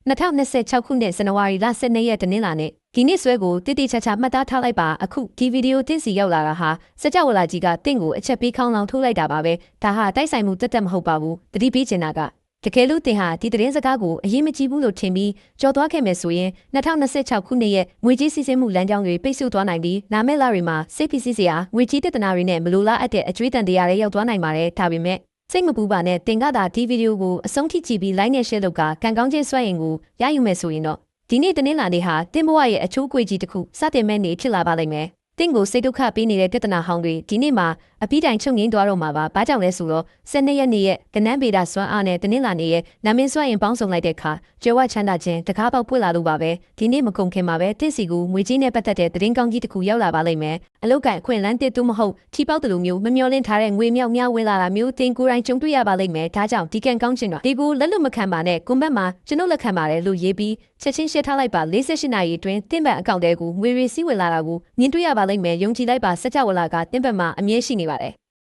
2026 ခုနှစ်ဇန်နဝါရီလ12ရက်တနင်္လာနေ့ဒီနေ့ဆွဲကိုတိတိကျကျမှတ်သားထားလိုက်ပါအခုဒီဗီဒီယိုတင်စီရောက်လာတာဟာစကြဝဠာကြီးကတင့်ကိုအချက်ပေးခေါင်းလောင်ထိုးလိုက်တာပါပဲဒါဟာတိုက်ဆိုင်မှုတက်မဟုတ်ပါဘူးတတိပေးချင်တာကတကယ်လို့တင်ဟာဒီသတင်းစကားကိုအရေးမကြီးဘူးလို့ထင်ပြီးကြော်သွားခဲ့မယ်ဆိုရင်2026ခုနှစ်ရဲ့ငွေကြေးစီးဆင်းမှုလမ်းကြောင်းတွေပိတ်ဆို့သွားနိုင်ပြီးလာမယ့်လတွေမှာစိတ်ဖိစီးစရာငွေကြေးတက်တနာတွေနဲ့မလိုလားအပ်တဲ့အကျွေးတန်တရားတွေရောက်သွားနိုင်ပါတယ်ဒါပေမဲ့စိတ်မပူပါနဲ့တင်ကသာဒီဗီဒီယိုကိုအဆုံးထိကြည့်ပြီး like နဲ့ share လုပ်ကကန်ကောင်းချင်းစွဲရင်ကိုရယူမယ်ဆိုရင်တော့ဒီနေ့တနင်္လာနေ့ဟာတင်ဘဝရဲ့အချိုးအကွေ့ကြီးတစ်ခုစတင်မဲ့နေ့ဖြစ်လာပါလိမ့်မယ်တင်ကိုစိတ်ဒုက္ခပေးနေတဲ့ပြဿနာဟောင်းတွေဒီနေ့မှာအပြီးတိုင်ချုပ်ငင်းသွားတော့မှာပါဘာကြောင့်လဲဆိုတော့12ရက်နေ့ရဲ့ကနန်းဗေဒစွမ်းအားနဲ့တနင်္လာနေ့ရဲ့နာမည်စွမ်းရင်ပေါင်းစုံလိုက်တဲ့အခါကြွယ်ဝချမ်းသာခြင်းတကားပေါက်ပွင့်လာလို့ပါပဲဒီနေ့မကုန်ခင်မှာပဲတစ်စီကူငွေကြီးနဲ့ပတ်သက်တဲ့သတင်းကောင်းကြီးတစ်ခုရောက်လာပါလိမ့်မယ်အလုတ်ကန်အခွင့်လန်းတစ်တူမဟုတ်ထီပေါက်တယ်လို့မျိုးမမျောလင့်ထားတဲ့ငွေမြောက်များဝင်လာတာမျိုးတင်ကိုယ်တိုင်ကြုံတွေ့ရပါလိမ့်မယ်ဒါကြောင့်ဒီကန်ကောင်းခြင်းတော့ဒီကိုလက်လွတ်မခံပါနဲ့ကွန်ဘတ်မှာကျွန်ုပ်လက်ခံပါတယ်လို့ရေးပြီးချက်ချင်းရှင်းထားလိုက်ပါ48နာရီအတွင်းတင်ဘတ်အကောင့်တဲကိုငွေရီစီးဝင်လာတာကိုမြင်တွေ့ရပါလိမ့်မယ်ယုံကြည်လိုက်ပါစကြဝဠာကတင်ဘတ်မှာအမြဲရှိနေပါတယ်